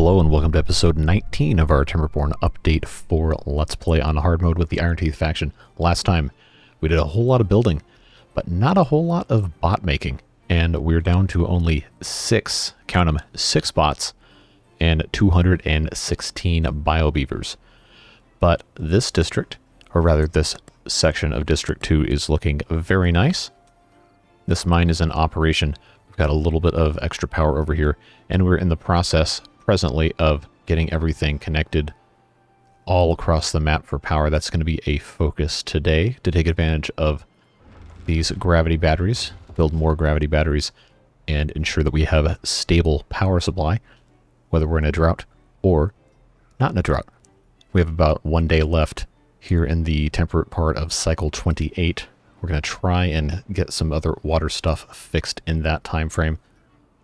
Hello and welcome to episode 19 of our Timberborn update for Let's Play on hard mode with the Iron Teeth faction. Last time we did a whole lot of building, but not a whole lot of bot making, and we're down to only 6, count them, 6 bots and 216 bio beavers. But this district, or rather this section of District 2 is looking very nice. This mine is in operation. We've got a little bit of extra power over here, and we're in the process presently of getting everything connected all across the map for power. That's going to be a focus today, to take advantage of these gravity batteries, build more gravity batteries, and ensure that we have a stable power supply, whether we're in a drought or not in a drought. We have about 1 day left here in the temperate part of cycle 28. We're going to try and get some other water stuff fixed in that time frame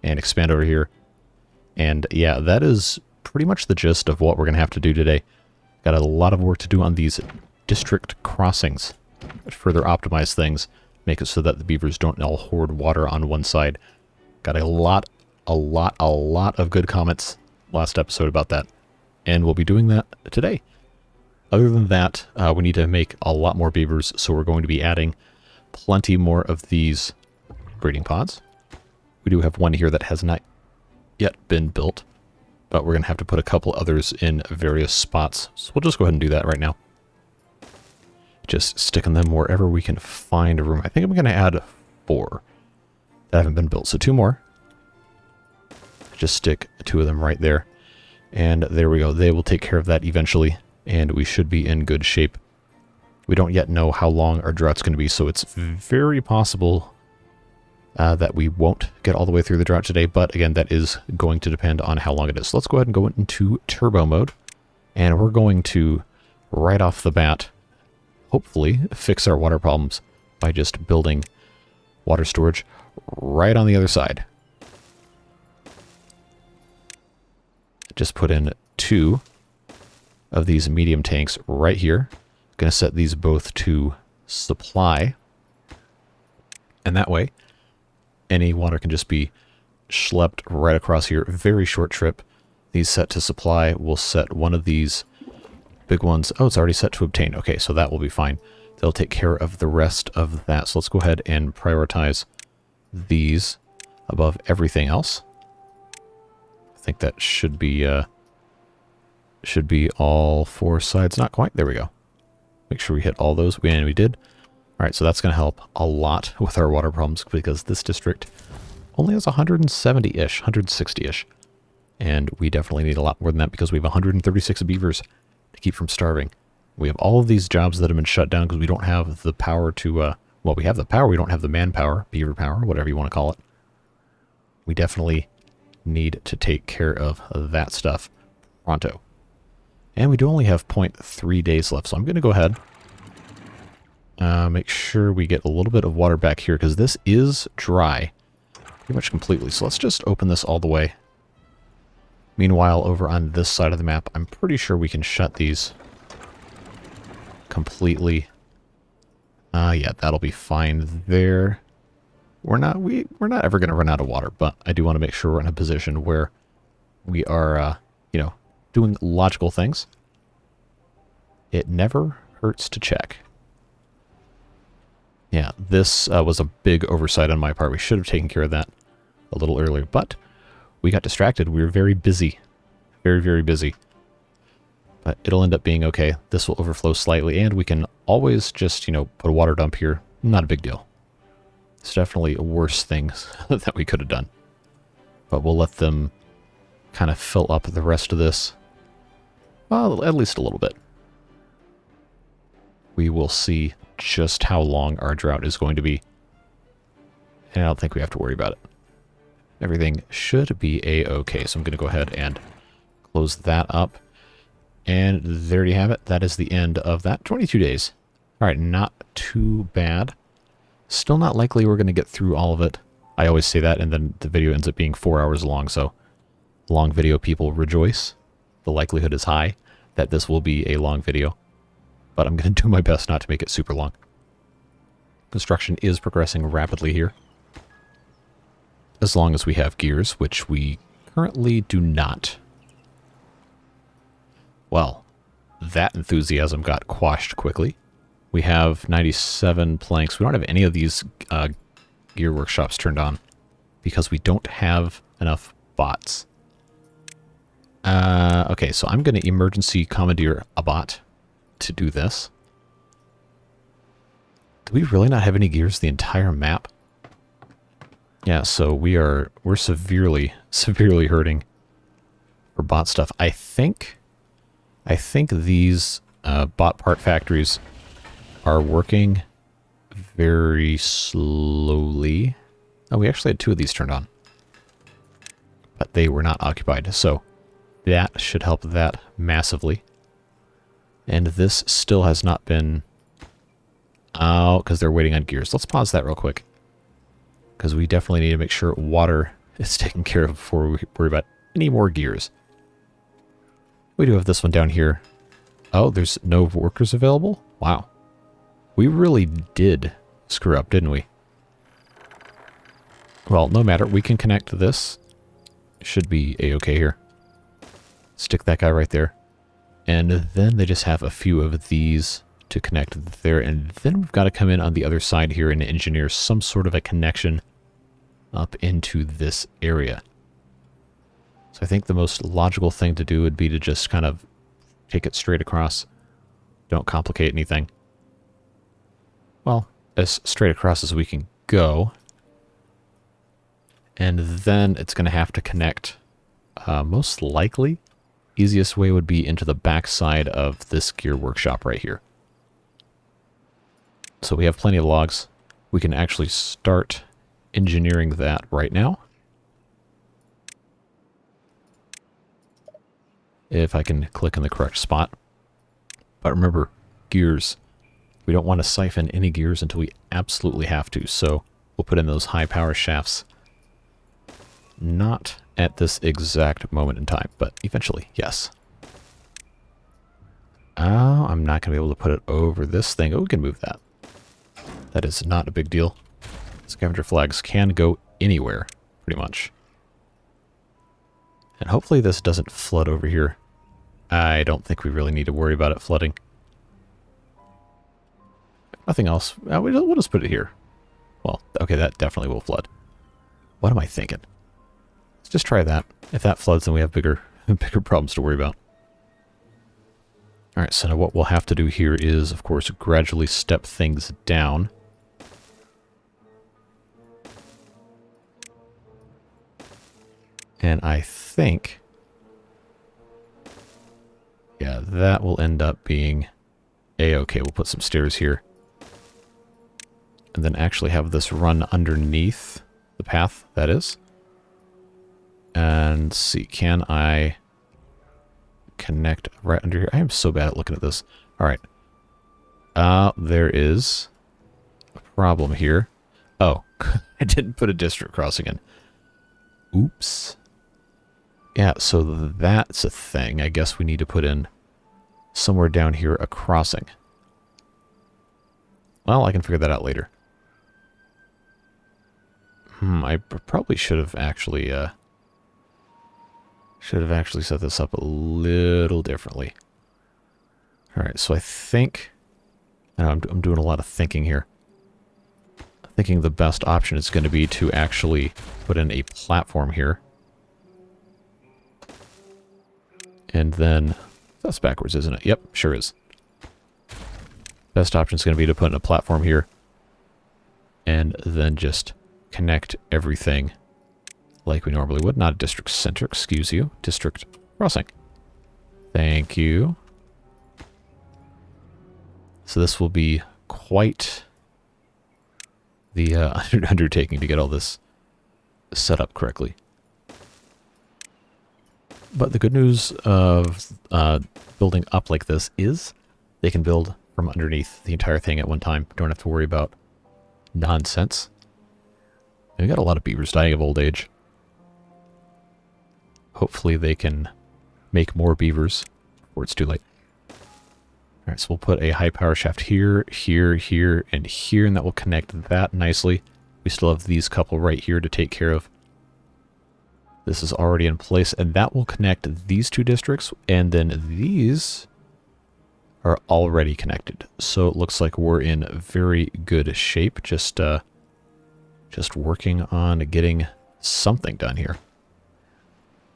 and expand over here. And yeah, that is pretty much the gist of what we're going to have to do today. Got a lot of work to do on these district crossings. Further optimize things, make it so that the beavers don't all hoard water on one side. Got a lot of good comments last episode about that. And we'll be doing that today. Other than that, we need to make a lot more beavers, so we're going to be adding plenty more of these breeding pods. We do have one here that has not yet been built, but we're going to have to put a couple others in various spots. So we'll just go ahead and do that right now. Just sticking them wherever we can find a room. I think I'm going to add 4 that haven't been built. So 2 more. Just stick 2 of them right there. And there we go. They will take care of that eventually, and we should be in good shape. We don't yet know how long our drought's going to be, so it's very possible that we won't get all the way through the drought today, but again, that is going to depend on how long it is. So let's go ahead and go into turbo mode, and we're going to, right off the bat, hopefully fix our water problems by just building water storage right on the other side. Just put in 2 of these medium tanks right here. Going to set these both to supply, and that way any water can just be schlepped right across here. Very short trip. These set to supply. We'll set one of these big ones. Oh, it's already set to obtain. Okay, so that will be fine. They'll take care of the rest of that. So let's go ahead and prioritize these above everything else. I think that should be all 4 sides. Not quite. There we go. Make sure we hit all those. And we did. All right, so that's going to help a lot with our water problems, because this district only has 170-ish, 160-ish. And we definitely need a lot more than that, because we have 136 beavers to keep from starving. We have all of these jobs that have been shut down because we don't have the power to, well, we have the power, we don't have the manpower, beaver power, whatever you want to call it. We definitely need to take care of that stuff pronto. And we do only have 0.3 days left, so I'm going to go ahead. Make sure we get a little bit of water back here, because this is dry pretty much completely. So let's just open this all the way. Meanwhile, over on this side of the map, I'm pretty sure we can shut these completely. Yeah, that'll be fine there. We're not ever going to run out of water, but I do want to make sure we're in a position where we are, you know, doing logical things. It never hurts to check. Yeah, this was a big oversight on my part. We should have taken care of that a little earlier, but we got distracted. We were very busy. Very, very busy. But it'll end up being okay. This will overflow slightly, and we can always just, you know, put a water dump here. Not a big deal. It's definitely worse things that we could have done. But we'll let them kind of fill up the rest of this. Well, at least a little bit. We will see just how long our drought is going to be. And I don't think we have to worry about it. Everything should be a-okay. So I'm going to go ahead and close that up. And there you have it. That is the end of that. 22 days. All right, not too bad. Still not likely we're going to get through all of it. I always say that, and then the video ends up being 4 hours long. So long video people rejoice. The likelihood is high that this will be a long video. But I'm going to do my best not to make it super long. Construction is progressing rapidly here. As long as we have gears, which we currently do not. Well, that enthusiasm got quashed quickly. We have 97 planks. We don't have any of these gear workshops turned on because we don't have enough bots. Okay, so I'm going to emergency commandeer a bot to do this. Do we really not have any gears the entire map? Yeah, so we're severely hurting for bot stuff. I think these bot part factories are working very slowly. Oh, we actually had 2 of these turned on, but they were not occupied, so that should help that massively. And this still has not been... Oh, because they're waiting on gears. Let's pause that real quick, because we definitely need to make sure water is taken care of before we worry about any more gears. We do have this one down here. Oh, there's no workers available? Wow. We really did screw up, didn't we? Well, no matter. We can connect to this. Should be a-okay here. Stick that guy right there. And then they just have a few of these to connect there. And then we've got to come in on the other side here and engineer some sort of a connection up into this area. So I think the most logical thing to do would be to just kind of take it straight across. Don't complicate anything. Well, as straight across as we can go. And then it's going to have to connect, most likely, easiest way would be into the back side of this gear workshop right here. So we have plenty of logs. We can actually start engineering that right now. If I can click in the correct spot. But remember, gears. We don't want to siphon any gears until we absolutely have to, so we'll put in those high power shafts. Not at this exact moment in time, but eventually, yes. Oh, I'm not going to be able to put it over this thing. Oh, we can move that. That is not a big deal. Scavenger flags can go anywhere, pretty much. And hopefully this doesn't flood over here. I don't think we really need to worry about it flooding. Nothing else. We'll just put it here. Well, okay, that definitely will flood. What am I thinking? Let's just try that. If that floods, then we have bigger problems to worry about. Alright, so now what we'll have to do here is, of course, gradually step things down. And I think... yeah, that will end up being a-okay. We'll put some stairs here. And then actually have this run underneath the path, that is. And see, can I connect right under here? I am so bad at looking at this. Alright. There is a problem here. Oh, I didn't put a district crossing in. Oops. Yeah, so that's a thing. I guess we need to put in somewhere down here a crossing. Well, I can figure that out later. I probably should have actually set this up a little differently. Alright, so I think... I'm doing a lot of thinking here. Thinking the best option is going to be to actually put in a platform here. And then... that's backwards, isn't it? Yep, sure is. Best option is going to be to put in a platform here. And then just connect everything like we normally would. Not a district center, excuse you. District crossing. Thank you. So this will be quite the undertaking to get all this set up correctly. But the good news of building up like this is they can build from underneath the entire thing at one time. Don't have to worry about nonsense. And we got a lot of beavers dying of old age. Hopefully they can make more beavers before it's too late. Alright, so we'll put a high power shaft here, here, here, and here, and that will connect that nicely. We still have these couple right here to take care of. This is already in place, and that will connect these two districts, and then these are already connected. So it looks like we're in very good shape, just working on getting something done here.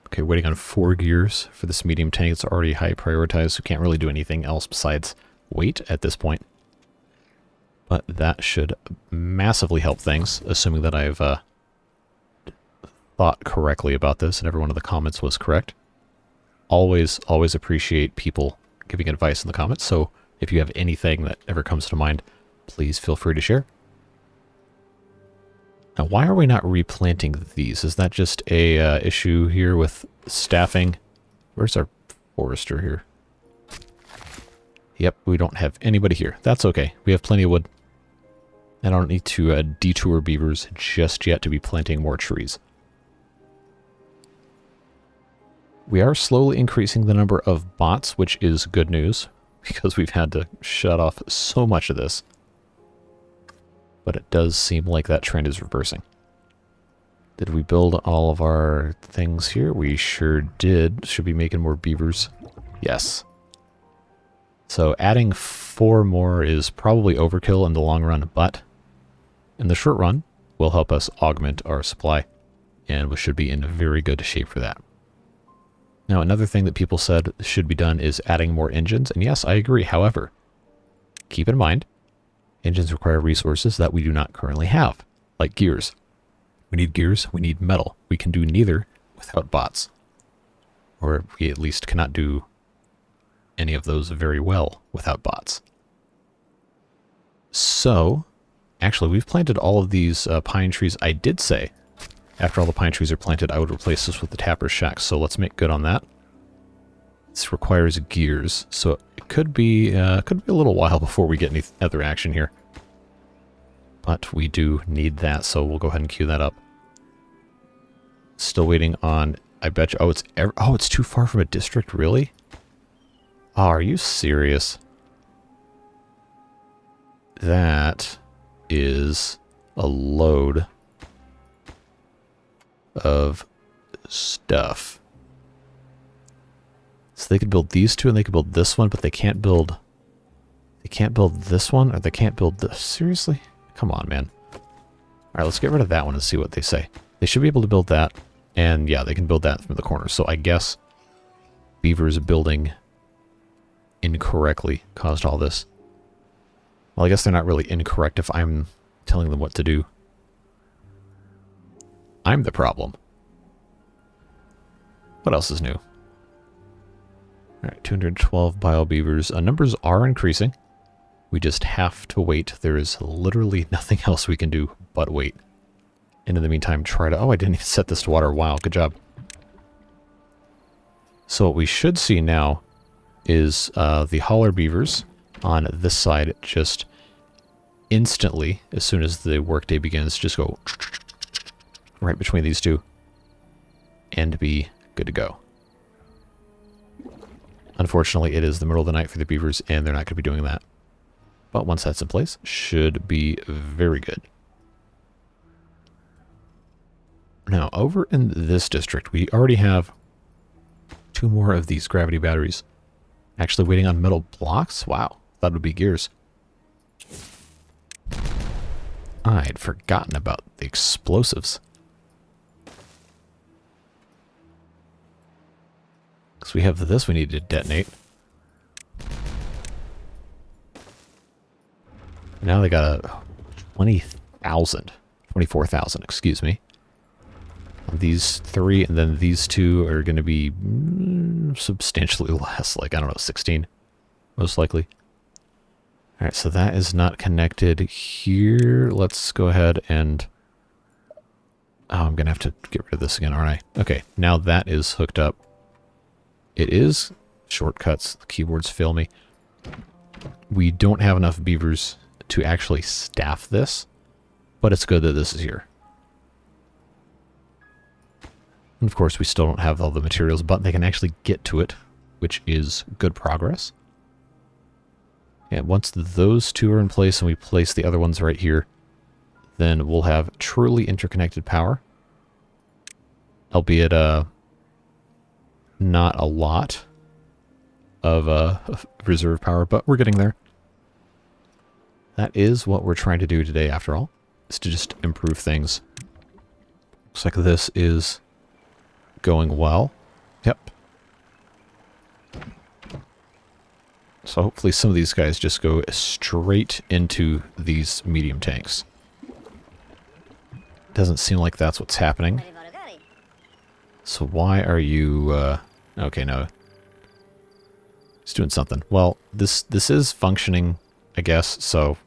Okay, waiting on 4 gears for this medium tank. It's already high prioritized, so can't really do anything else besides wait at this point. But that should massively help things, assuming that I've thought correctly about this and every one of the comments was correct. Always appreciate people giving advice in the comments, so if you have anything that ever comes to mind, please feel free to share. Now, why are we not replanting these? Is that just a issue here with staffing? Where's our forester here? Yep, we don't have anybody here. That's okay. We have plenty of wood. I don't need to detour beavers just yet to be planting more trees. We are slowly increasing the number of bots, which is good news, because we've had to shut off so much of this. But it does seem like that trend is reversing. Did we build all of our things here? We sure did. Should be making more beavers. Yes. So adding 4 more is probably overkill in the long run, but in the short run will help us augment our supply, and we should be in very good shape for that. Now, another thing that people said should be done is adding more engines, and yes, I agree. However, keep in mind, engines require resources that we do not currently have, like gears. We need gears, we need metal. We can do neither without bots. Or we at least cannot do any of those very well without bots. So, actually, we've planted all of these pine trees. I did say, after all the pine trees are planted, I would replace this with the tapper's shack. So let's make good on that. This requires gears, so it could be a little while before we get any other action here. But we do need that, so we'll go ahead and queue that up. Still waiting on, I bet you, it's too far from a district, really? Oh, are you serious? That is a load of stuff. So they could build these two and they could build this one, but they can't build this one, or they can't build this. Seriously? Come on, man. Alright, let's get rid of that one and see what they say. They should be able to build that, and yeah, they can build that from the corner. So I guess beavers building incorrectly caused all this. Well, I guess they're not really incorrect if I'm telling them what to do. I'm the problem. What else is new? Alright, 212 bio beavers. Numbers are increasing. We just have to wait. There is literally nothing else we can do but wait. And in the meantime, try to... Oh, I didn't even set this to water. Wow, good job. So what we should see now is the hauler beavers on this side just instantly, as soon as the workday begins, just go right between these two and be good to go. Unfortunately, it is the middle of the night for the beavers, and they're not going to be doing that. But once that's in place, should be very good. Now, over in this district, we already have 2 more of these gravity batteries. Actually waiting on metal blocks? Wow, that would be gears. I'd forgotten about the explosives. Because we have this we need to detonate. Now they got a 24,000, excuse me. These 3 and then these 2 are going to be substantially less, like, I don't know, 16, most likely. Alright, so that is not connected here. Let's go ahead and... Oh, I'm going to have to get rid of this again, aren't I? Okay, now that is hooked up. It is shortcuts. The keyboards fail me. We don't have enough beavers to actually staff this, but it's good that this is here. And of course, we still don't have all the materials, but they can actually get to it, which is good progress. And once those 2 are in place and we place the other ones right here, then we'll have truly interconnected power. albeit not a lot of reserve power, but we're getting there. That is what we're trying to do today, after all, is to just improve things. Looks like this is going well. Yep. So hopefully some of these guys just go straight into these medium tanks. Doesn't seem like that's what's happening. So why are you... okay, no. It's doing something. Well, this is functioning, I guess, so...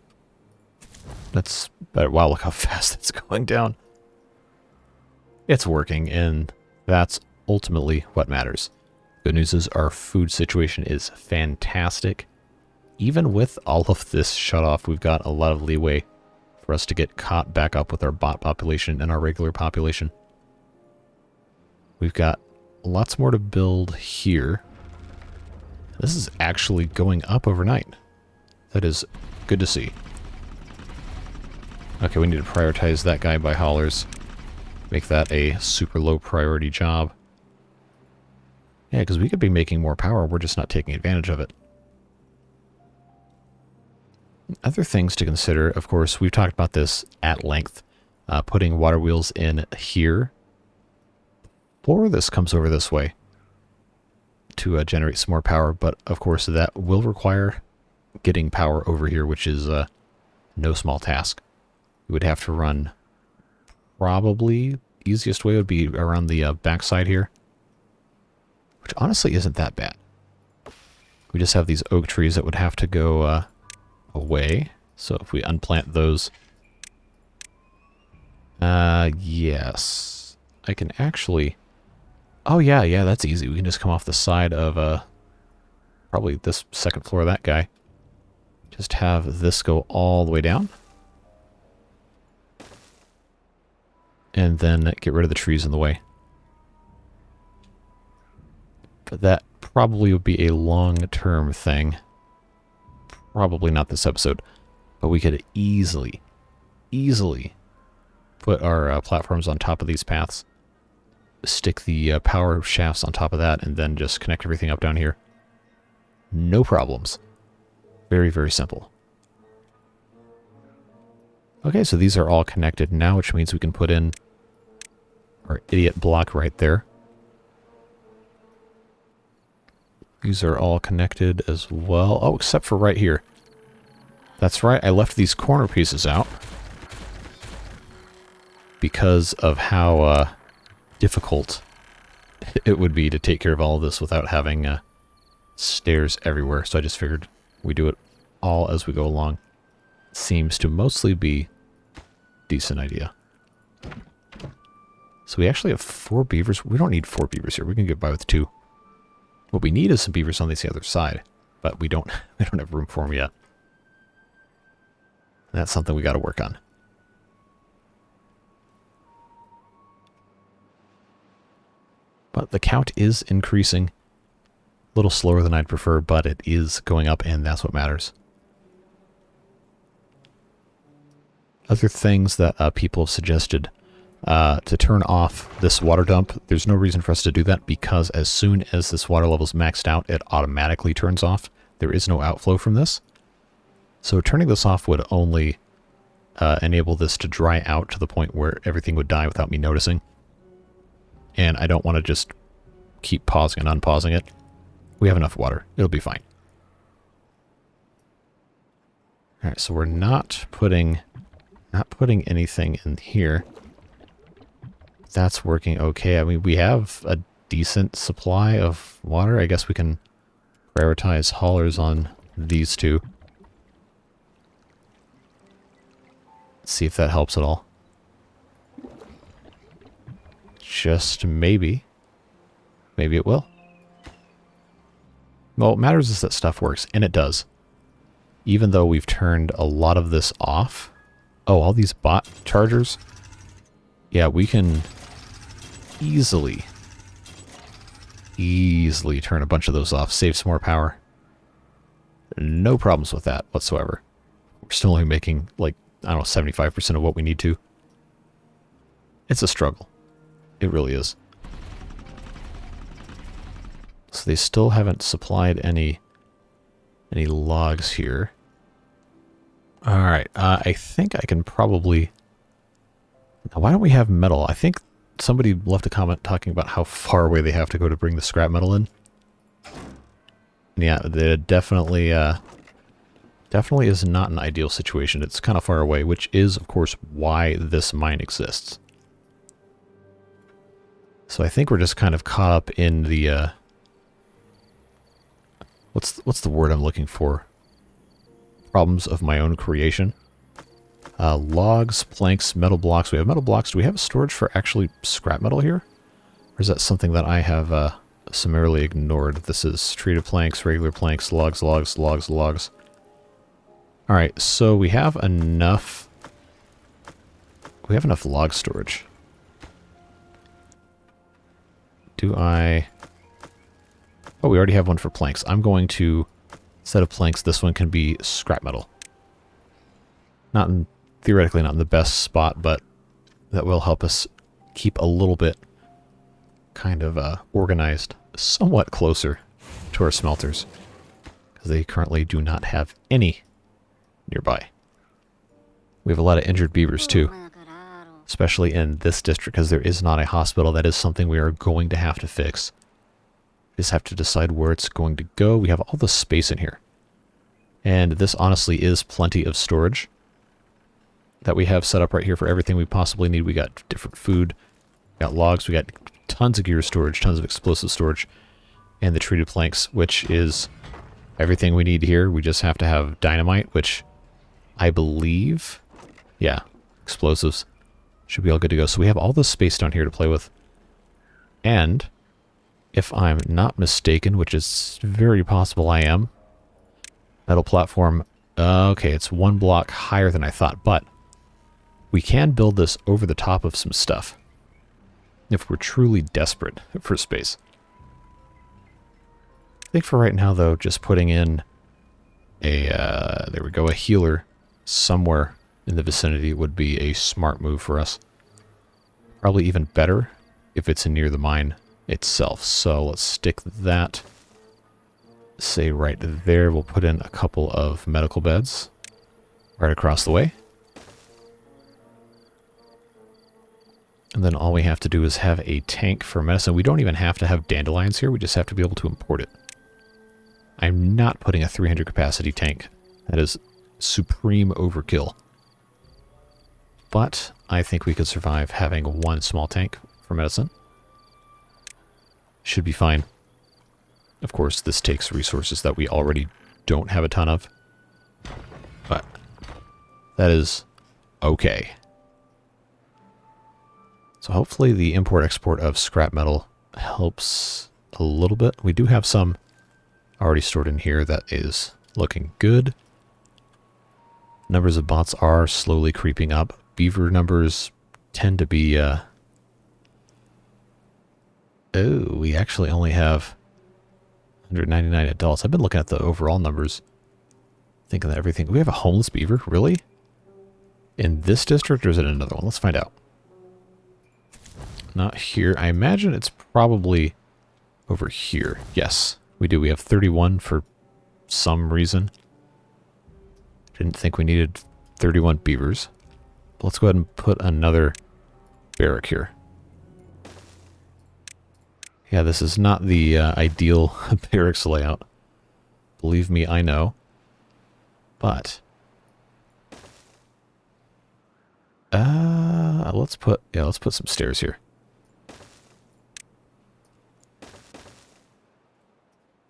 That's better. Wow, look how fast it's going down. It's working, and that's ultimately what matters. Good news is our food situation is fantastic. Even with all of this shut off, we've got a lot of leeway for us to get caught back up with our bot population and our regular population. We've got lots more to build here. This is actually going up overnight. That is good to see. Okay, we need to prioritize that guy by haulers. Make that a super low priority job. Yeah, because we could be making more power, we're just not taking advantage of it. Other things to consider, of course, we've talked about this at length. Putting water wheels in here. Or this comes over this way to generate some more power, but of course that will require getting power over here, which is no small task. We would have to run, probably, easiest way would be around the backside here. Which honestly isn't that bad. We just have these oak trees that would have to go away. So if we unplant those... yes. I can actually... Oh yeah, that's easy. We can just come off the side of probably this second floor of that guy. Just have this go all the way down. And then get rid of the trees in the way. But that probably would be a long-term thing. Probably not this episode. But we could easily put our platforms on top of these paths. Stick the power shafts on top of that, and then just connect everything up down here. No problems. Very, very simple. Okay, so these are all connected now, which means we can put in our idiot block right there. These are all connected as well. Oh, except for right here. That's right, I left these corner pieces out because of how difficult it would be to take care of all of this without having stairs everywhere. So I just figured we do it all as we go along. Seems to mostly be a decent idea. So we actually have 4 beavers. We don't need 4 beavers here. We can get by with 2. What we need is some beavers on this other side, but we don't have room for them yet. And that's something we got to work on. But the count is increasing. A little slower than I'd prefer, but it is going up, and that's what matters. Other things that people have suggested to turn off this water dump. There's no reason for us to do that because as soon as this water level is maxed out, it automatically turns off. There is no outflow from this. So turning this off would only enable this to dry out to the point where everything would die without me noticing. And I don't want to just keep pausing and unpausing it. We have enough water. It'll be fine. Alright, so we're not putting anything in here. That's working okay. I mean, we have a decent supply of water. I guess we can prioritize haulers on these 2. Let's see if that helps at all. Just maybe. Maybe it will. Well, what matters is that stuff works, and it does. Even though we've turned a lot of this off. Oh, all these bot chargers? Yeah, we can easily turn a bunch of those off, save some more power. No problems with that whatsoever. We're still only making, like, I don't know, 75% of what we need to. It's a struggle. It really is. So they still haven't supplied any logs here. Alright, I think I can probably... Now, why don't we have metal? I think somebody left a comment talking about how far away they have to go to bring the scrap metal in. Yeah, it definitely is not an ideal situation. It's kind of far away, which is, of course, why this mine exists. So I think we're just kind of caught up in the, what's the word I'm looking for? Problems of my own creation. Logs, planks, metal blocks. We have metal blocks. Do we have storage for actually scrap metal here? Or is that something that I have summarily ignored? This is treated planks, regular planks, logs, logs, logs, logs. Alright, so we have enough... We have enough log storage. Do I... Oh, we already have one for planks. I'm going to... Instead of planks, this one can be scrap metal. Not in... Theoretically not in the best spot, but that will help us keep a little bit kind of organized, somewhat closer to our smelters, because they currently do not have any nearby. We have a lot of injured beavers too, especially in this district, because there is not a hospital. That is something we are going to have to fix. We just have to decide where it's going to go. We have all the space in here, and this honestly is plenty of storage that we have set up right here for everything we possibly need. We got different food, we got logs, we got tons of gear storage, tons of explosive storage, and the treated planks, which is everything we need here. We just have to have dynamite, which I believe, yeah, explosives should be all good to go. So we have all this space down here to play with. And if I'm not mistaken, which is very possible I am, metal platform, okay, it's one block higher than I thought, but we can build this over the top of some stuff if we're truly desperate for space. I think for right now, though, just putting in a, there we go, a healer somewhere in the vicinity would be a smart move for us. Probably even better if it's near the mine itself. So let's stick that, say, right there. We'll put in a couple of medical beds right across the way. And then all we have to do is have a tank for medicine. We don't even have to have dandelions here. We just have to be able to import it. I'm not putting a 300 capacity tank. That is supreme overkill. But I think we could survive having one small tank for medicine. Should be fine. Of course, this takes resources that we already don't have a ton of. But that is okay. So hopefully the import-export of scrap metal helps a little bit. We do have some already stored in here that is looking good. Numbers of bots are slowly creeping up. Beaver numbers tend to be... Oh, we actually only have 199 adults. I've been looking at the overall numbers, thinking that everything... We have a homeless beaver? Really? In this district, or is it another one? Let's find out. Not here. I imagine it's probably over here. Yes, we do. We have 31 for some reason. Didn't think we needed 31 beavers. But let's go ahead and put another barrack here. Yeah, this is not the ideal barracks layout. Believe me, I know. But let's put some stairs here.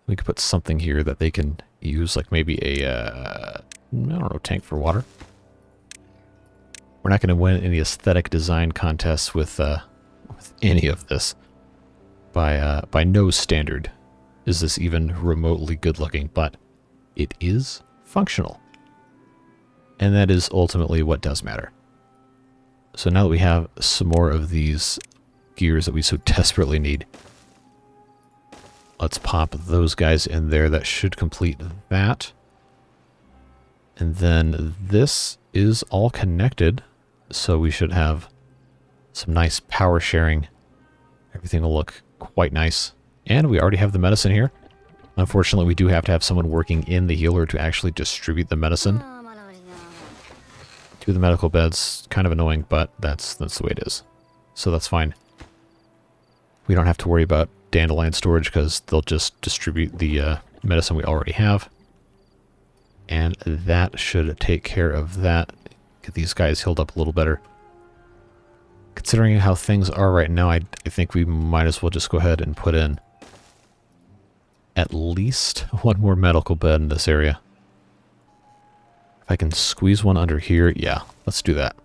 We could put something here that they can use, like maybe a, I don't know, tank for water. We're not going to win any aesthetic design contests with any of this. By no standard is this even remotely good looking, but it is functional. And that is ultimately what does matter. So now that we have some more of these gears that we so desperately need, let's pop those guys in there. That should complete that. And then this is all connected, so we should have some nice power sharing. Everything will look quite nice. And we already have the medicine here. Unfortunately, we do have to have someone working in the healer to actually distribute the medicine to the medical beds. Kind of annoying, but that's the way it is. So that's fine. We don't have to worry about dandelion storage because they'll just distribute the medicine we already have. And that should take care of that. Get these guys healed up a little better. Considering how things are right now, I think we might as well just go ahead and put in at least one more medical bed in this area. If I can squeeze one under here, yeah, let's do that.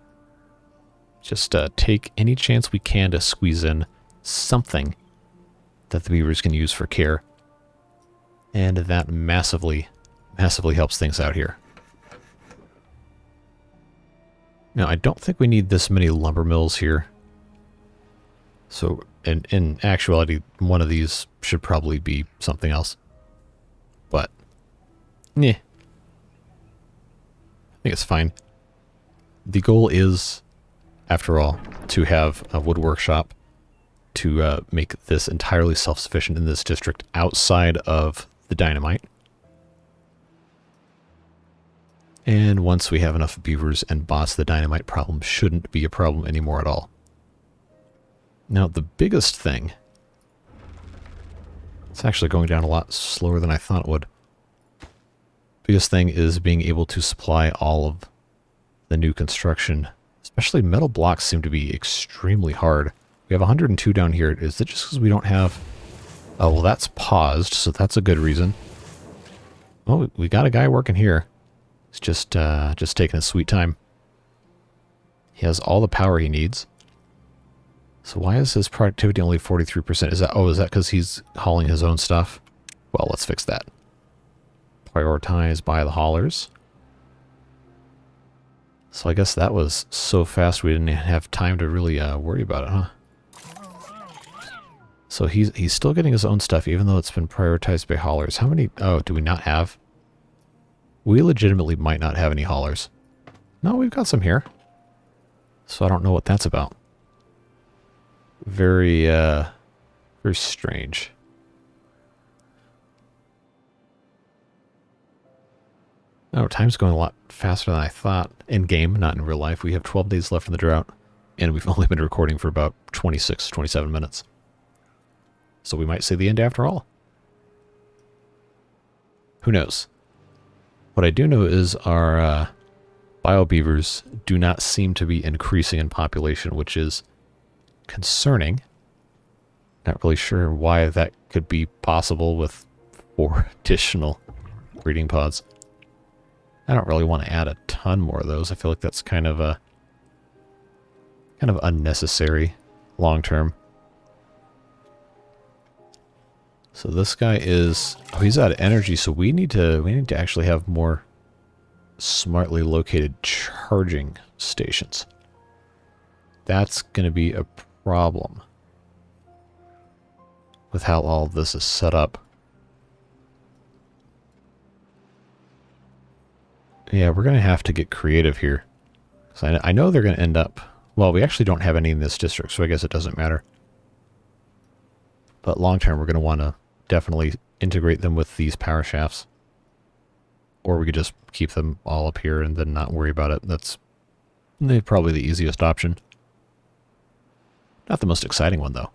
Just take any chance we can to squeeze in something that the beavers can use for care. And that massively helps things out here. Now, I don't think we need this many lumber mills here. So, in actuality, one of these should probably be something else. But, yeah. I think it's fine. The goal is, after all, to have a wood workshop to make this entirely self-sufficient in this district outside of the dynamite. And once we have enough beavers and bots, the dynamite problem shouldn't be a problem anymore at all. Now, the biggest thing... It's actually going down a lot slower than I thought it would. Biggest thing is being able to supply all of the new construction. Especially metal blocks seem to be extremely hard. We have 102 down here. Is it just because we don't have... Oh, well, that's paused, so that's a good reason. Oh, we got a guy working here. He's just taking his sweet time. He has all the power he needs. So why is his productivity only 43%? Is that because he's hauling his own stuff? Well, let's fix that. Prioritize by the haulers. So I guess that was so fast we didn't have time to really worry about it, huh? So he's still getting his own stuff, even though it's been prioritized by haulers. How many... Oh, do we not have... We legitimately might not have any haulers. No, we've got some here. So I don't know what that's about. Very strange. Oh, time's going a lot faster than I thought. In game, not in real life. We have 12 days left in the drought. And we've only been recording for about 26, 27 minutes. So we might see the end after all. Who knows? What I do know is our bio beavers do not seem to be increasing in population, which is concerning. Not really sure why that could be possible with 4 additional breeding pods. I don't really want to add a ton more of those. I feel like that's kind of unnecessary long term. So this guy is... Oh, he's out of energy, so we need to actually have more smartly located charging stations. That's going to be a problem with how all of this is set up. Yeah, we're going to have to get creative here. So I know they're going to end up... Well, we actually don't have any in this district, so I guess it doesn't matter. But long term, we're going to want to definitely integrate them with these power shafts. Or we could just keep them all up here and then not worry about it. That's probably the easiest option. Not the most exciting one, though.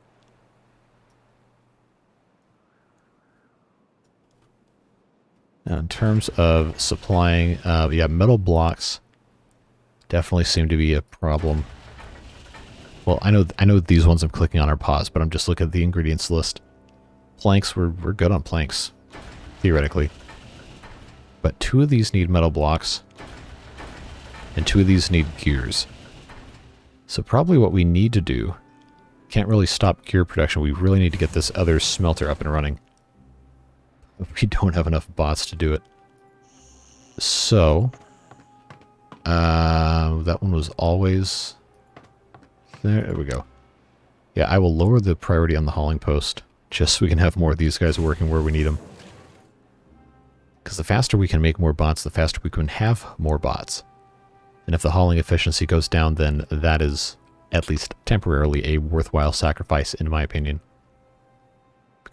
Now, in terms of supplying, yeah, metal blocks definitely seem to be a problem. Well, I know these ones I'm clicking on are paused, but I'm just looking at the ingredients list. Planks, we're good on planks, theoretically. But 2 of these need metal blocks, and 2 of these need gears. So probably what we need to do, can't really stop gear production, we really need to get this other smelter up and running. We don't have enough bots to do it. So, that one was always... There we go. Yeah, I will lower the priority on the hauling post, just so we can have more of these guys working where we need them. Because the faster we can make more bots, the faster we can have more bots. And if the hauling efficiency goes down, then that is, at least temporarily, a worthwhile sacrifice, in my opinion.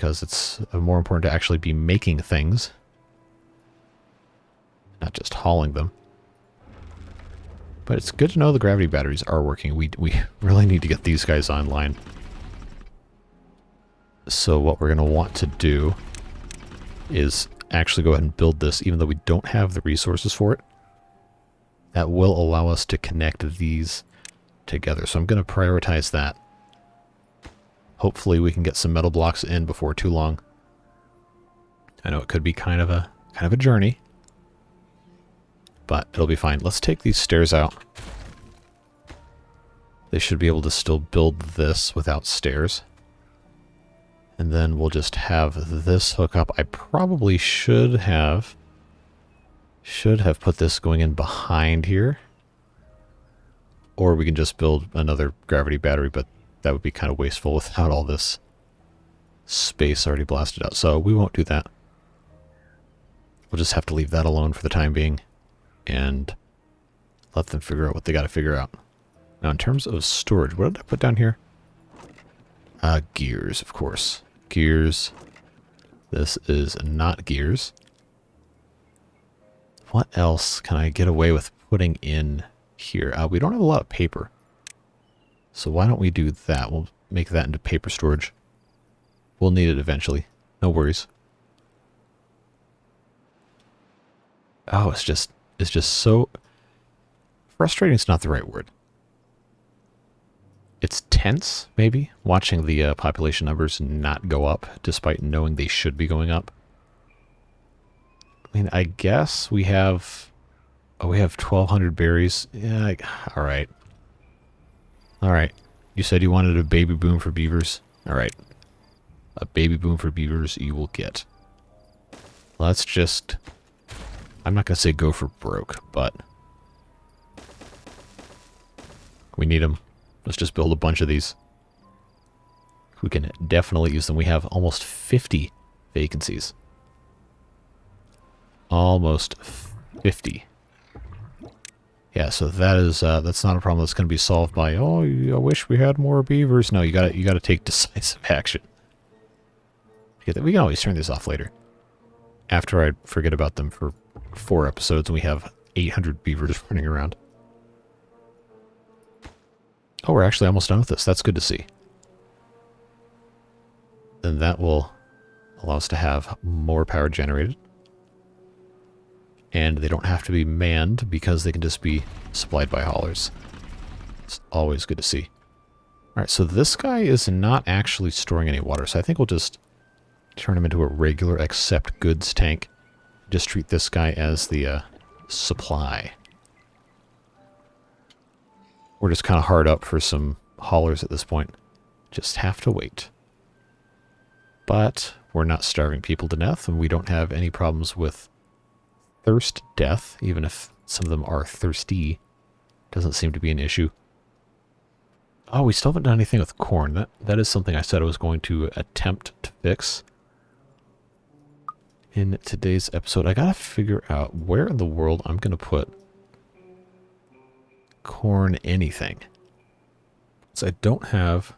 because it's more important to actually be making things, not just hauling them. But it's good to know the gravity batteries are working. We really need to get these guys online. So what we're going to want to do is actually go ahead and build this, even though we don't have the resources for it. That will allow us to connect these together. So I'm going to prioritize that. Hopefully we can get some metal blocks in before too long. I know it could be kind of a journey, but it'll be fine. Let's take these stairs out. They should be able to still build this without stairs. And then we'll just have this hook up. I probably should have put this going in behind here. Or we can just build another gravity battery, but that would be kind of wasteful without all this space already blasted out. So we won't do that. We'll just have to leave that alone for the time being and let them figure out what they got to figure out. Now, in terms of storage, what did I put down here? Gears, of course. Gears. This is not gears. What else can I get away with putting in here? We don't have a lot of paper. So why don't we do that? We'll make that into paper storage. We'll need it eventually. No worries. Oh, it's just so frustrating. It's not the right word. It's tense, maybe, watching the population numbers not go up, despite knowing they should be going up. I mean, I guess we have 1,200 berries. Yeah, all right. All right. You said you wanted a baby boom for beavers. All right. A baby boom for beavers you will get. Let's just... I'm not going to say go for broke, but... we need them. Let's just build a bunch of these. We can definitely use them. We have almost 50 vacancies. Almost 50. Yeah, so that is that's not a problem that's going to be solved by, oh, I wish we had more beavers. No, you got to take decisive action. We can always turn this off later. After I forget about them for 4 episodes and we have 800 beavers running around. Oh, we're actually almost done with this. That's good to see. Then that will allow us to have more power generated. And they don't have to be manned because they can just be supplied by haulers. It's always good to see. Alright, so this guy is not actually storing any water, so I think we'll just turn him into a regular accept goods tank. Just treat this guy as the supply. We're just kind of hard up for some haulers at this point. Just have to wait. But we're not starving people to death, and we don't have any problems with thirst death, even if some of them are thirsty. Doesn't seem to be an issue. Oh, we still haven't done anything with corn. That is something I said I was going to attempt to fix in today's episode. I gotta figure out where in the world I'm gonna put corn anything. So I don't have...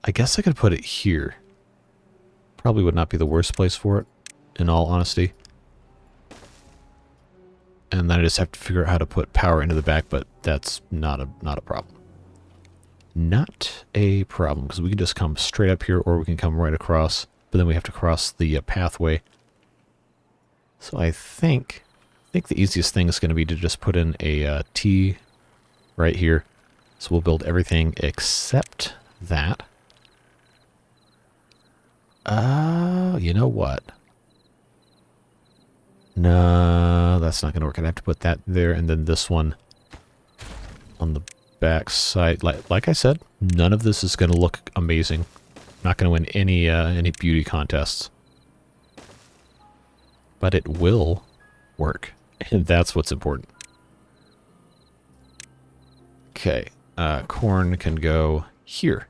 I guess I could put it here. Probably would not be the worst place for it, in all honesty. And then I just have to figure out how to put power into the back, but that's not a problem. Not a problem, because we can just come straight up here, or we can come right across, but then we have to cross the pathway. So I think the easiest thing is going to be to just put in a T right here. So we'll build everything except that. You know what? No, that's not going to work. I'd have to put that there, and then this one on the back side. Like I said, none of this is going to look amazing. Not going to win any beauty contests. But it will work, and that's what's important. Okay, corn can go here.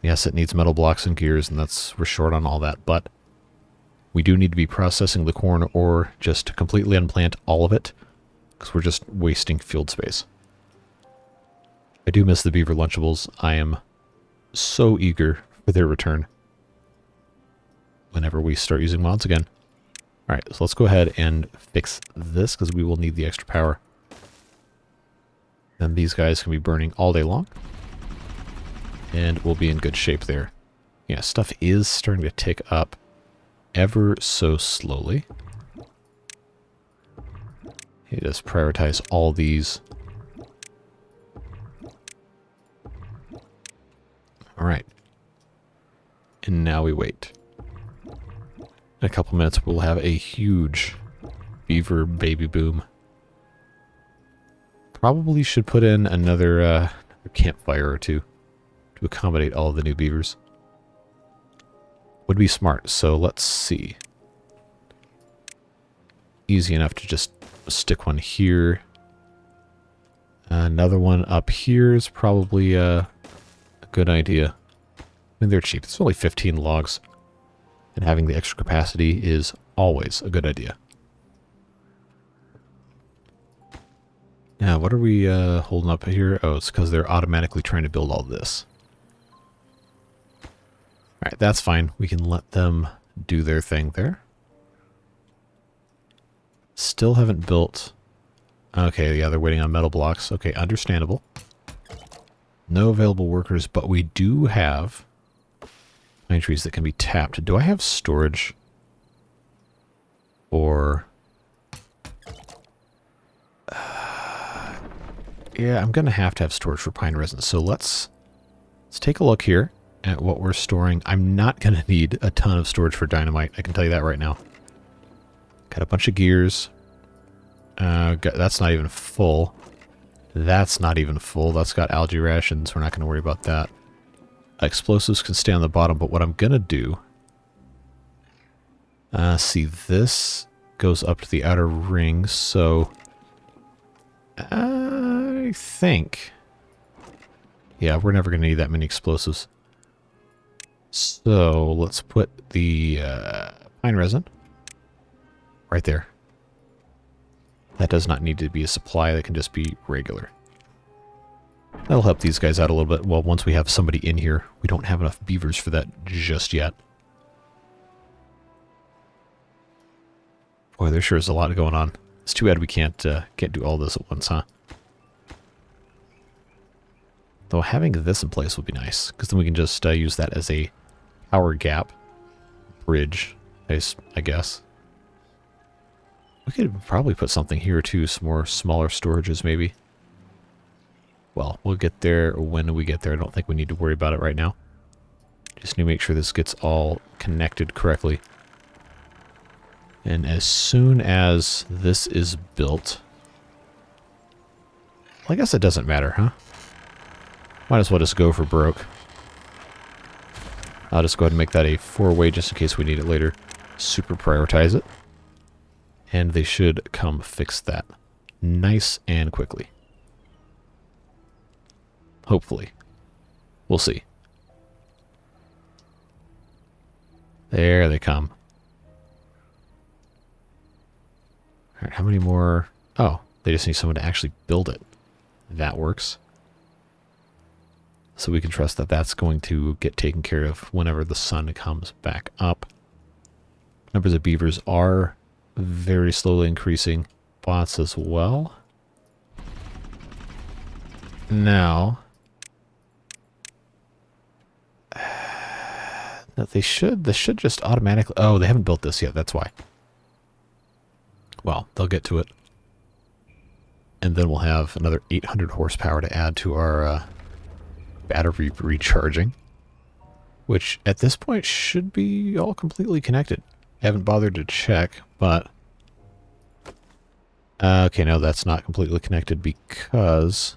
Yes, it needs metal blocks and gears, and we're short on all that, but we do need to be processing the corn or just completely unplant all of it, because we're just wasting field space. I do miss the beaver Lunchables. I am so eager for their return whenever we start using mods again. Alright, so let's go ahead and fix this, because we will need the extra power. Then these guys can be burning all day long. And we'll be in good shape there. Yeah, stuff is starting to tick up ever so slowly. You just prioritize all these. Alright. And now we wait. In a couple minutes we'll have a huge beaver baby boom. Probably should put in another campfire or two to accommodate all of the new beavers. Would be smart, so let's see. Easy enough to just stick one here. Another one up here is probably a good idea. I mean, they're cheap. It's only 15 logs. And having the extra capacity is always a good idea. Now, what are we holding up here? Oh, it's because they're automatically trying to build all this. Alright, that's fine. We can let them do their thing there. Still haven't built... Okay, yeah, they're waiting on metal blocks. Okay, understandable. No available workers, but we do have pine trees that can be tapped. Do I have storage? Or... yeah, I'm going to have storage for pine resin. So let's take a look here at what we're storing. I'm not going to need a ton of storage for dynamite. I can tell you that right now. Got a bunch of gears. That's not even full. That's not even full. That's got algae rations. We're not going to worry about that. Explosives can stay on the bottom, but what I'm going to do... see, this goes up to the outer ring, so... I think... yeah, we're never going to need that many explosives. So, let's put the pine resin right there. That does not need to be a supply. That can just be regular. That'll help these guys out a little bit. Well, once we have somebody in here, we don't have enough beavers for that just yet. Boy, there sure is a lot going on. It's too bad we can't do all this at once, huh? Though having this in place would be nice, because then we can just use that as a power gap bridge, I guess. We could probably put something here too, some more smaller storages maybe. Well, we'll get there when we get there. I don't think we need to worry about it right now. Just need to make sure this gets all connected correctly. And as soon as this is built... well, I guess it doesn't matter, huh? Might as well just go for Broek. I'll just go ahead and make that a 4-way just in case we need it later. Super prioritize it. And they should come fix that nice and quickly. Hopefully. We'll see. There they come. Alright, how many more? Oh, they just need someone to actually build it. That works. So we can trust that that's going to get taken care of whenever the sun comes back up. Numbers of beavers are very slowly increasing. Bots as well. Now... no, they should just automatically... oh, they haven't built this yet, that's why. Well, they'll get to it. And then we'll have another 800 horsepower to add to our battery recharging. Which, at this point, should be all completely connected. Haven't bothered to check, but... okay, no, that's not completely connected because...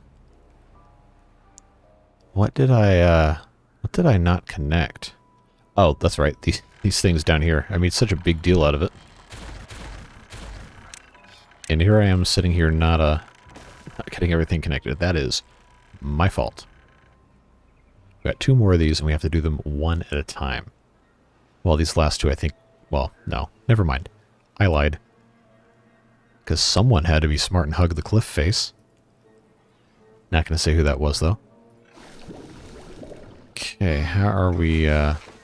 what did I not connect? Oh, that's right, these things down here. I made such a big deal out of it. And here I am sitting here not getting everything connected. That is my fault. We've got 2 more of these and we have to do them one at a time. Well, these last 2 I think... well, no, never mind. I lied. Because someone had to be smart and hug the cliff face. Not going to say who that was, though. Okay, how are we?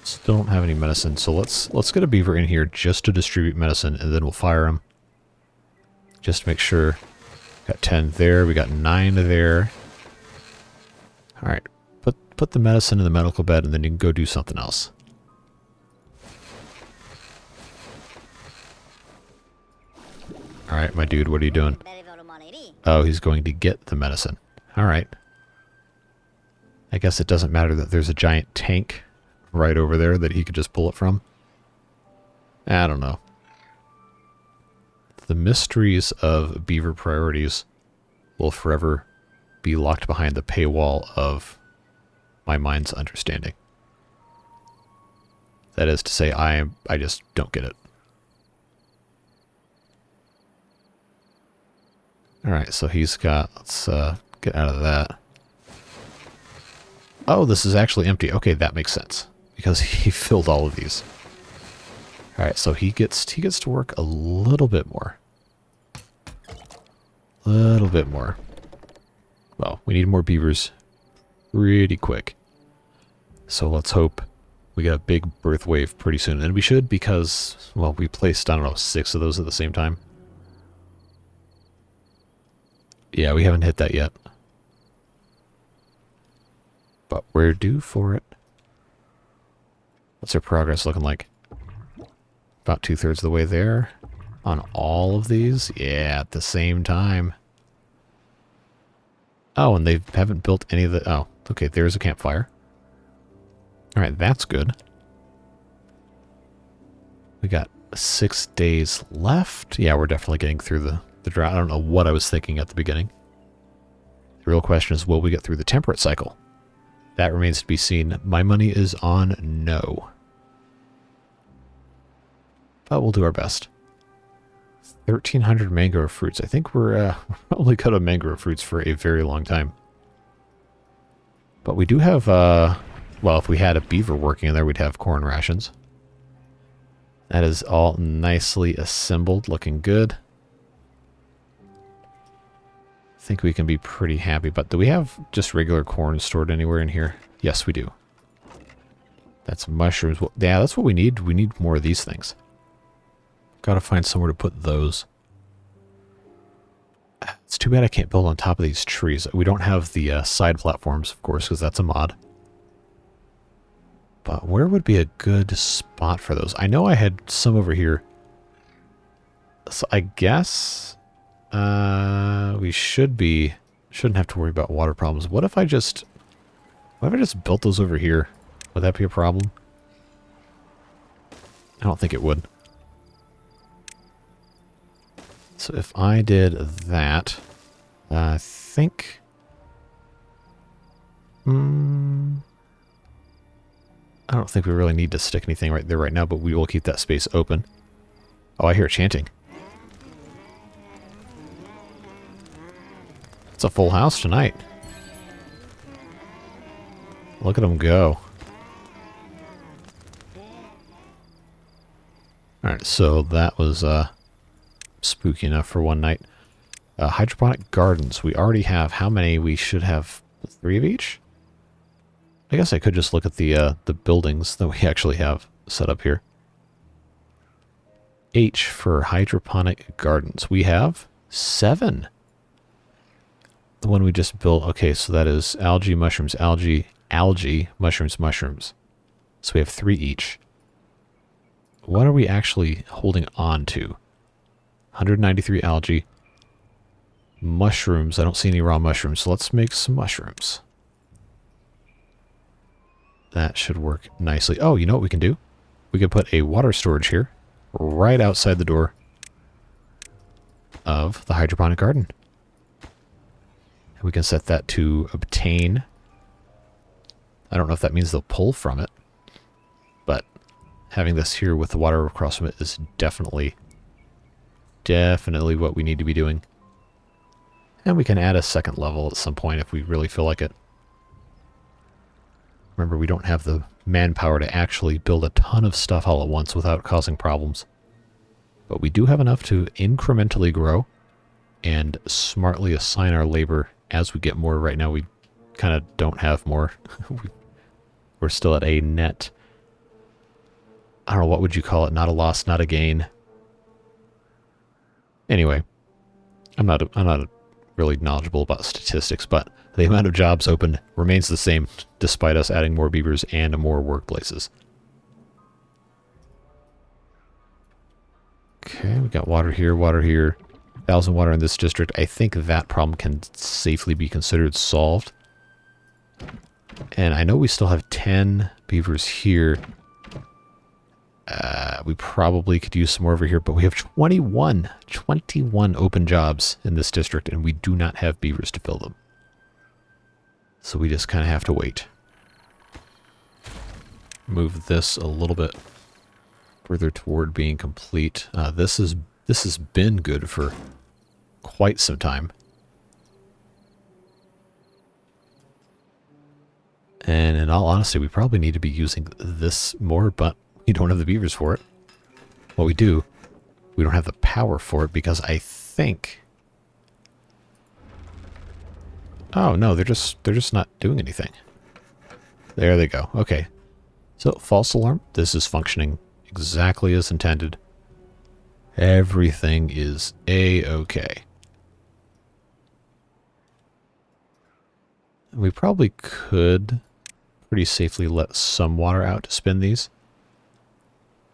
Still don't have any medicine, so let's get a beaver in here just to distribute medicine, and then we'll fire him. Just to make sure. Got 10 there. We got 9 there. All right, put the medicine in the medical bed, and then you can go do something else. All right, my dude, what are you doing? Oh, he's going to get the medicine. All right. I guess it doesn't matter that there's a giant tank right over there that he could just pull it from. I don't know. The mysteries of beaver priorities will forever be locked behind the paywall of my mind's understanding. That is to say, I just don't get it. Alright, so he's got... Let's get out of that. Oh, this is actually empty. Okay, that makes sense. Because he filled all of these. Alright, so he gets to work a little bit more. Little bit more. Well, we need more beavers pretty quick. So let's hope we get a big birth wave pretty soon. And we should because, well, we placed, I don't know, 6 of those at the same time. Yeah, we haven't hit that yet. But we're due for it. What's our progress looking like? About 2/3 of the way there. On all of these? Yeah, at the same time. Oh, and they haven't built any of the... Oh, okay, there's a campfire. Alright, that's good. We got 6 days left. Yeah, we're definitely getting through the drought. I don't know what I was thinking at the beginning. The real question is, will we get through the temperate cycle? That remains to be seen. My money is on no. But we'll do our best. 1,300 mangrove fruits. I think we're probably cut on mangrove fruits for a very long time. But we do have, well, if we had a beaver working in there, we'd have corn rations. That is all nicely assembled, looking good. I think we can be pretty happy, but do we have just regular corn stored anywhere in here? Yes, we do. That's mushrooms. Well, yeah, that's what we need. We need more of these things. Gotta find somewhere to put those. It's too bad I can't build on top of these trees. We don't have the side platforms, of course, because that's a mod. But where would be a good spot for those? I know I had some over here. So I guess we shouldn't have to worry about water problems. What if I just built those over here? Would that be a problem? I don't think it would. So if I did that, I think... I don't think we really need to stick anything right there right now, but we will keep that space open. Oh, I hear chanting. It's a full house tonight. Look at them go. Alright, so that was spooky enough for one night. Hydroponic gardens. We already have how many? We should have 3 of each? I guess I could just look at the buildings that we actually have set up here. H for hydroponic gardens. We have 7. The one we just built. Okay, so that is algae, mushrooms, algae, mushrooms, mushrooms. So we have 3 each. What are we actually holding on to? 193 algae. Mushrooms. I don't see any raw mushrooms, so let's make some mushrooms. That should work nicely. Oh, you know what we can do? We can put a water storage here, right outside the door of the hydroponic garden. And we can set that to obtain. I don't know if that means they'll pull from it, but having this here with the water across from it is definitely what we need to be doing. And we can add a second level at some point if we really feel like it. Remember, we don't have the manpower to actually build a ton of stuff all at once without causing problems. But we do have enough to incrementally grow and smartly assign our labor as we get more. Right now we kind of don't have more. We're still at a net. I don't know, what would you call it? Not a loss, not a gain. Anyway, I'm not really knowledgeable about statistics, but the amount of jobs open remains the same despite us adding more beavers and more workplaces. Okay, we got water here, 1,000 water in this district. I think that problem can safely be considered solved. And I know we still have 10 beavers here. We probably could use some more over here, but we have 21 open jobs in this district, and we do not have beavers to fill them. So we just kind of have to wait. Move this a little bit further toward being complete. This has been good for quite some time. And in all honesty, we probably need to be using this more, but we don't have the beavers for it. What we do, we don't have the power for it because I think... Oh, no, they're just not doing anything. There they go. Okay. So, false alarm. This is functioning exactly as intended. Everything is A-okay. We probably could pretty safely let some water out to spin these.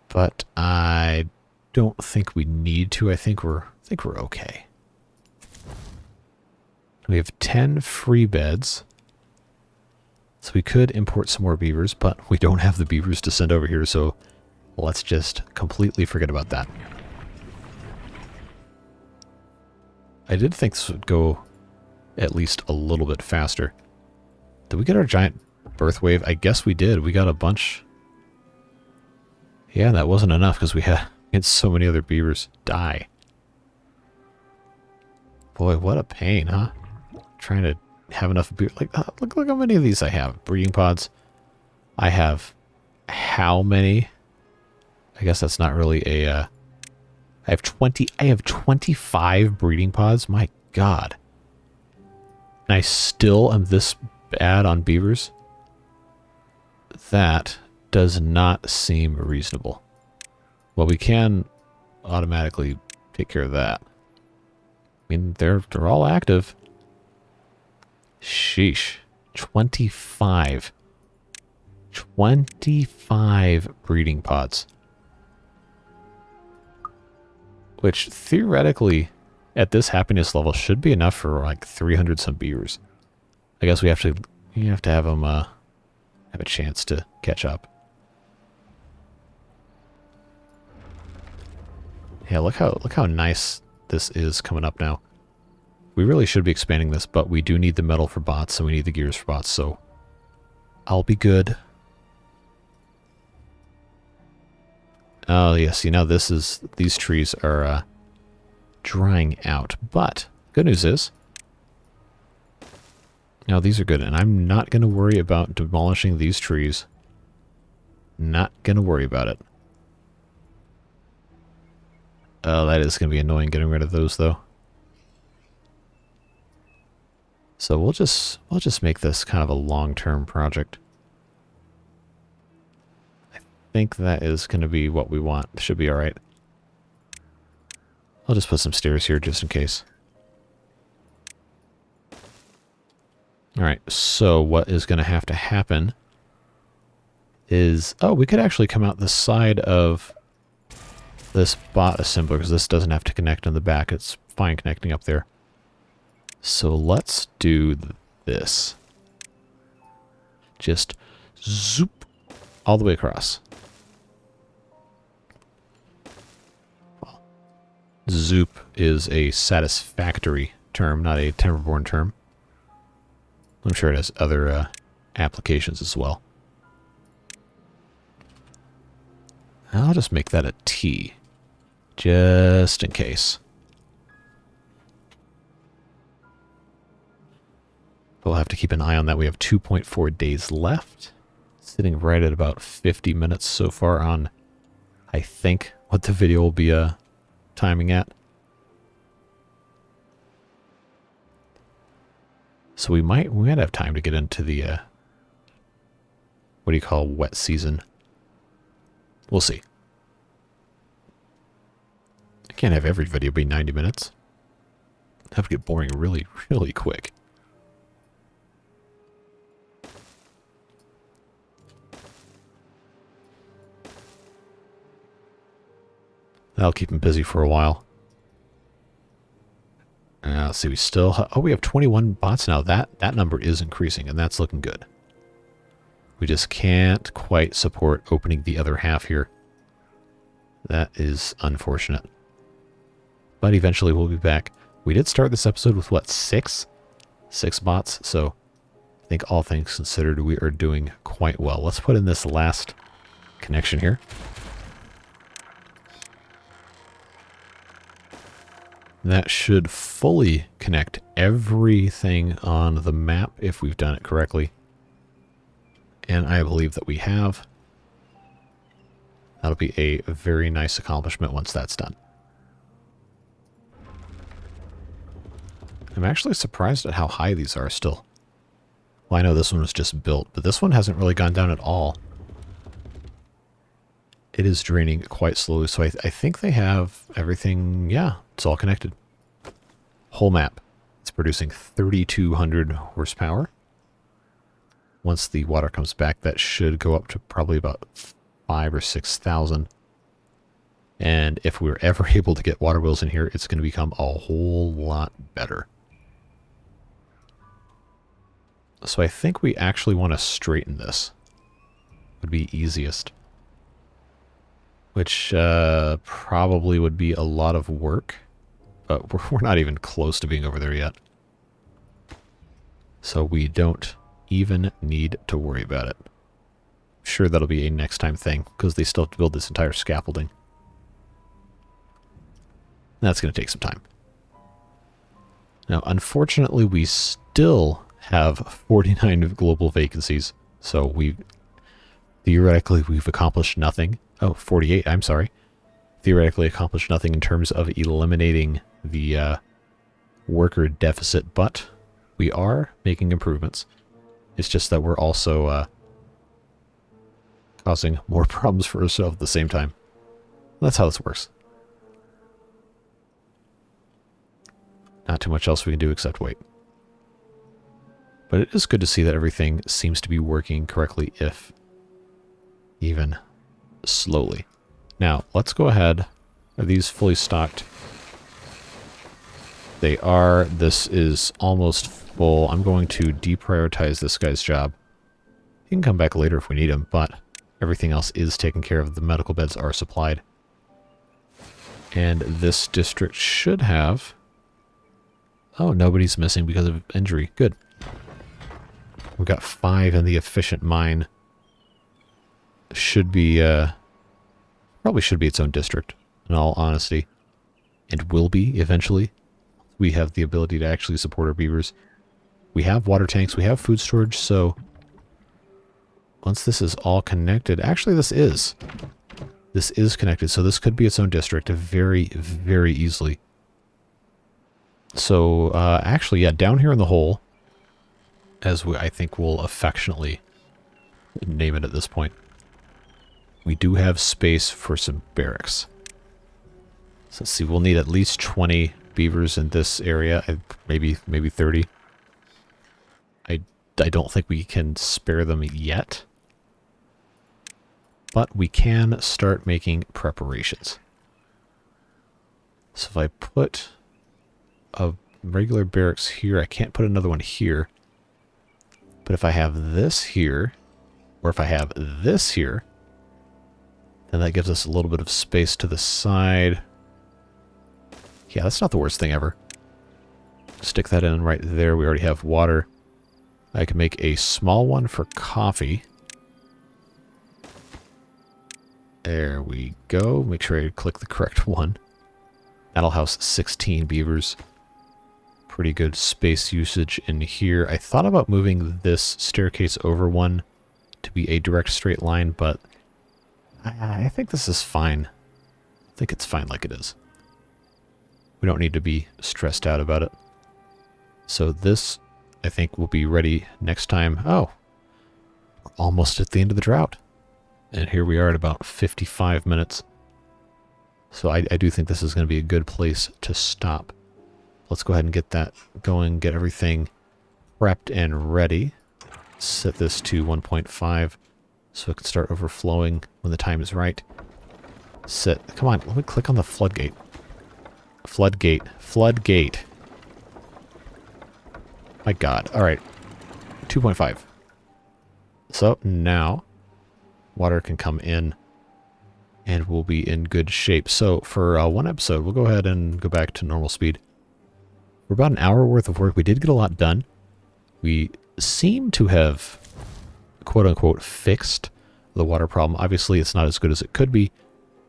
But I don't think we need to. I think we're okay. We have 10 free beds. So we could import some more beavers, but we don't have the beavers to send over here, so let's just completely forget about that. I did think this would go at least a little bit faster. Did we get our giant birth wave? I guess we did. We got a bunch. Yeah, that wasn't enough because we had so many other beavers die. Boy, what a pain, huh? Trying to have enough beaver. Like, look how many of these I have. Breeding pods. I have how many? I guess that's not really a... I have 25 breeding pods. My God. And I still am this bad on beavers? That does not seem reasonable. Well, we can automatically take care of that. I mean, they're all active. Sheesh. 25. 25 breeding pods. Which, theoretically, at this happiness level, should be enough for like 300 some beavers. I guess you have to have them have a chance to catch up. Yeah, look how nice this is coming up now. We really should be expanding this, but we do need the metal for bots, and we need the gears for bots, so I'll be good. Oh, yeah, see, now these trees are drying out, but good news is, now these are good, and I'm not going to worry about demolishing these trees. Not going to worry about it. Oh, that is going to be annoying getting rid of those, though. So we'll just make this kind of a long-term project. I think that is going to be what we want. Should be all right. I'll just put some stairs here just in case. All right, so what is going to have to happen is... Oh, we could actually come out the side of this bot assembler, because this doesn't have to connect on the back. It's fine connecting up there. So let's do this. Just zoop all the way across. Well, zoop is a satisfactory term, not a Timberborn term. I'm sure it has other applications as well. I'll just make that a T, just in case. We'll have to keep an eye on that. We have 2.4 days left. Sitting right at about 50 minutes so far on, I think, what the video will be timing at. So we might have time to get into the what do you call wet season? We'll see. I can't have every video be 90 minutes. It'd have to get boring really, really quick. That'll keep him busy for a while. Let's see, we still we have 21 bots now. That number is increasing, and that's looking good. We just can't quite support opening the other half here. That is unfortunate. But eventually we'll be back. We did start this episode with, what, 6? 6 bots, so I think all things considered, we are doing quite well. Let's put in this last connection here. That should fully connect everything on the map if we've done it correctly. And I believe that we have. That'll be a very nice accomplishment once that's done. I'm actually surprised at how high these are still. Well, I know this one was just built, but this one hasn't really gone down at all. It is draining quite slowly, so I think they have everything. Yeah, it's all connected. Whole map. It's producing 3,200 horsepower. Once the water comes back, that should go up to probably about 5,000 or 6,000. And if we're ever able to get water wheels in here, it's going to become a whole lot better. So I think we actually want to straighten this. Would be easiest. Which probably would be a lot of work. But we're not even close to being over there yet. So we don't even need to worry about it. I'm sure that'll be a next time thing, because they still have to build this entire scaffolding. That's going to take some time. Now, unfortunately, we still have 49 global vacancies. So theoretically, we've accomplished nothing. Oh, 48, I'm sorry. Theoretically accomplished nothing in terms of eliminating the worker deficit, but we are making improvements. It's just that we're also causing more problems for ourselves at the same time. That's how this works. Not too much else we can do except wait. But it is good to see that everything seems to be working correctly, if even slowly. Now, let's go ahead. Are these fully stocked? They are. This is almost full. I'm going to deprioritize this guy's job. He can come back later if we need him, but everything else is taken care of. The medical beds are supplied. And this district should have... Oh, nobody's missing because of injury. Good. We've got 5 in the efficient mine. Should be... probably should be its own district, in all honesty. And will be, eventually. We have the ability to actually support our beavers. We have water tanks, we have food storage, so... Once this is all connected... Actually, this is. This is connected, so this could be its own district very, very easily. So, actually, yeah, down here in the hole, as I think we'll affectionately name it at this point, we do have space for some barracks. So let's see, we'll need at least 20 beavers in this area, maybe 30. I don't think we can spare them yet, but we can start making preparations. So if I put a regular barracks here, I can't put another one here, but if I have this here, or if I have this here, then that gives us a little bit of space to the side. Yeah, that's not the worst thing ever. Stick that in right there. We already have water. I can make a small one for coffee. There we go. Make sure I click the correct one. That'll house 16 beavers. Pretty good space usage in here. I thought about moving this staircase over one to be a direct straight line, but I think this is fine. I think it's fine like it is. We don't need to be stressed out about it. So this, I think, will be ready next time. Oh, almost at the end of the drought. And here we are at about 55 minutes. So I do think this is going to be a good place to stop. Let's go ahead and get that going, get everything prepped and ready. Set this to 1.5 so it can start overflowing when the time is right. Come on, let me click on the floodgate. Floodgate. My God. All right. 2.5. So now water can come in and we'll be in good shape. So for one episode, we'll go ahead and go back to normal speed. For about an hour worth of work, we did get a lot done. We seem to have, quote-unquote, fixed the water problem. Obviously, it's not as good as it could be,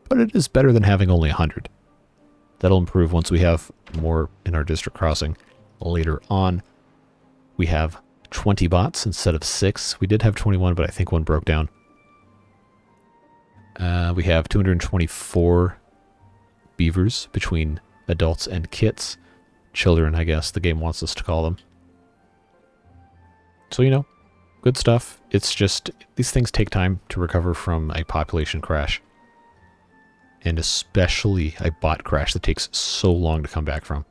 but it is better than having only 100. That'll improve once we have more in our district crossing. Later on, we have 20 bots instead of 6. We did have 21, but I think one broke down. We have 224 beavers between adults and kits. Children, I guess the game wants us to call them. So, you know, good stuff. It's just, these things take time to recover from a population crash. And especially a bot crash that takes so long to come back from.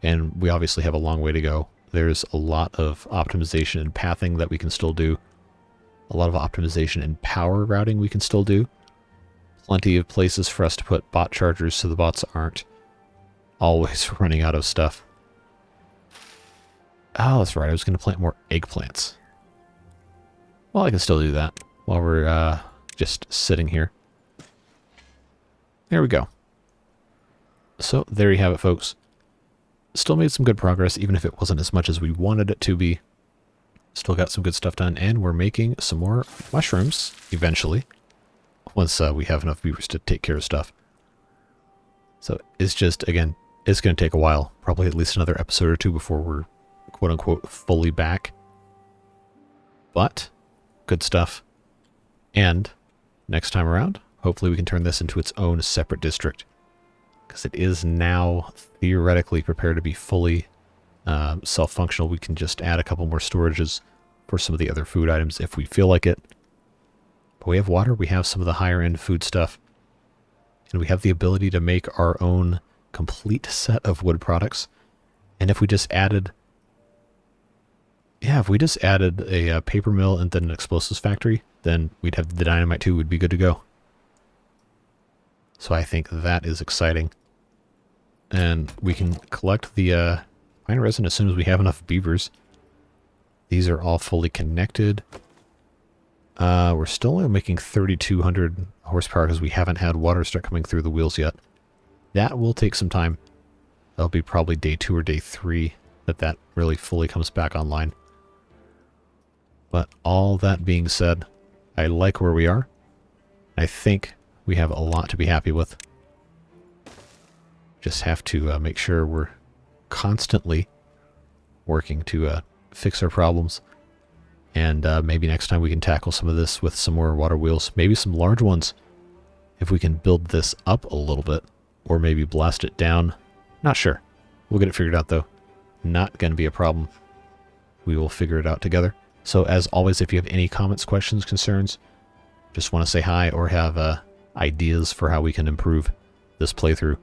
And we obviously have a long way to go. There's a lot of optimization and pathing that we can still do. A lot of optimization and power routing we can still do. Plenty of places for us to put bot chargers so the bots aren't always running out of stuff. Oh, that's right. I was going to plant more eggplants. Well, I can still do that while we're just sitting here. There we go. So there you have it, folks. Still made some good progress, even if it wasn't as much as we wanted it to be. Still got some good stuff done, and we're making some more mushrooms eventually, once we have enough beavers to take care of stuff. So it's just, again, it's going to take a while, probably at least another episode or two before we're quote-unquote fully back. But good stuff. And next time around, hopefully we can turn this into its own separate district, because it is now theoretically prepared to be fully self-functional. We can just add a couple more storages for some of the other food items if we feel like it. But we have water, we have some of the higher end food stuff, and we have the ability to make our own complete set of wood products. And if we just added, a paper mill and then an explosives factory, then we'd have the dynamite too, would be good to go. So I think that is exciting. And we can collect the pine resin as soon as we have enough beavers. These are all fully connected. We're still only making 3,200 horsepower because we haven't had water start coming through the wheels yet. That will take some time. That'll be probably day 2 or day 3 that really fully comes back online. But all that being said, I like where we are. I think we have a lot to be happy with. Just have to make sure we're constantly working to fix our problems. And maybe next time we can tackle some of this with some more water wheels. Maybe some large ones. If we can build this up a little bit. Or maybe blast it down. Not sure. We'll get it figured out though. Not going to be a problem. We will figure it out together. So as always, if you have any comments, questions, concerns, just want to say hi or have ideas for how we can improve this playthrough,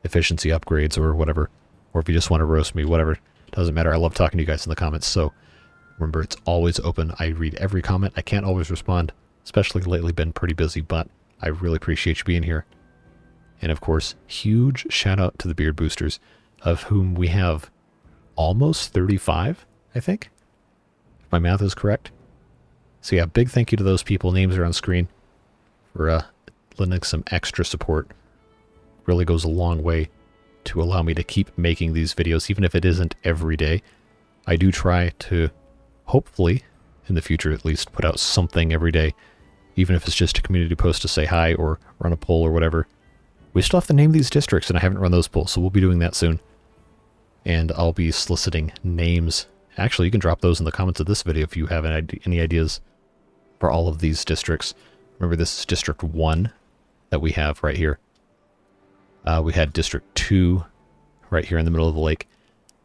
efficiency upgrades or whatever, or if you just want to roast me, whatever, doesn't matter. I love talking to you guys in the comments. So remember, it's always open. I read every comment. I can't always respond, especially lately, been pretty busy, but I really appreciate you being here. And of course, huge shout out to the beard boosters, of whom we have almost 35, I think, if my math is correct. So yeah, big thank you to those people. Names are on screen for lending some extra support. Really goes a long way to allow me to keep making these videos, even if it isn't every day. I do try to, hopefully, in the future at least, put out something every day, even if it's just a community post to say hi or run a poll or whatever. We still have to name these districts, and I haven't run those polls, so we'll be doing that soon. And I'll be soliciting names. Actually, you can drop those in the comments of this video if you have any ideas for all of these districts. Remember, this is District 1 that we have right here. We had District 2 right here in the middle of the lake.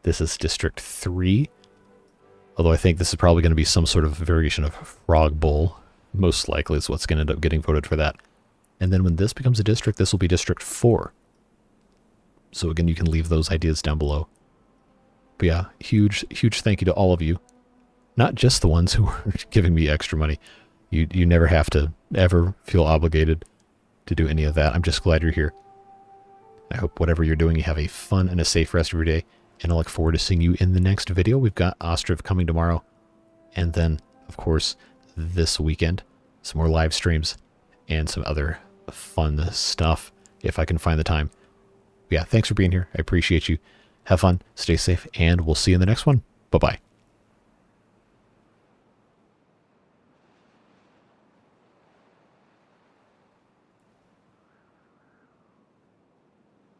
This is District 3. Although I think this is probably going to be some sort of variation of Frog Bowl. Most likely is what's going to end up getting voted for that. And then when this becomes a district, this will be District 4. So again, you can leave those ideas down below. But yeah, huge thank you to all of you. Not just the ones who are giving me extra money. You never have to ever feel obligated to do any of that. I'm just glad you're here. I hope whatever you're doing, you have a fun and a safe rest of your day. And I look forward to seeing you in the next video. We've got Ostriv coming tomorrow. And then, of course, this weekend, some more live streams and some other fun stuff if I can find the time. But yeah, thanks for being here. I appreciate you. Have fun, stay safe, and we'll see you in the next one. Bye-bye.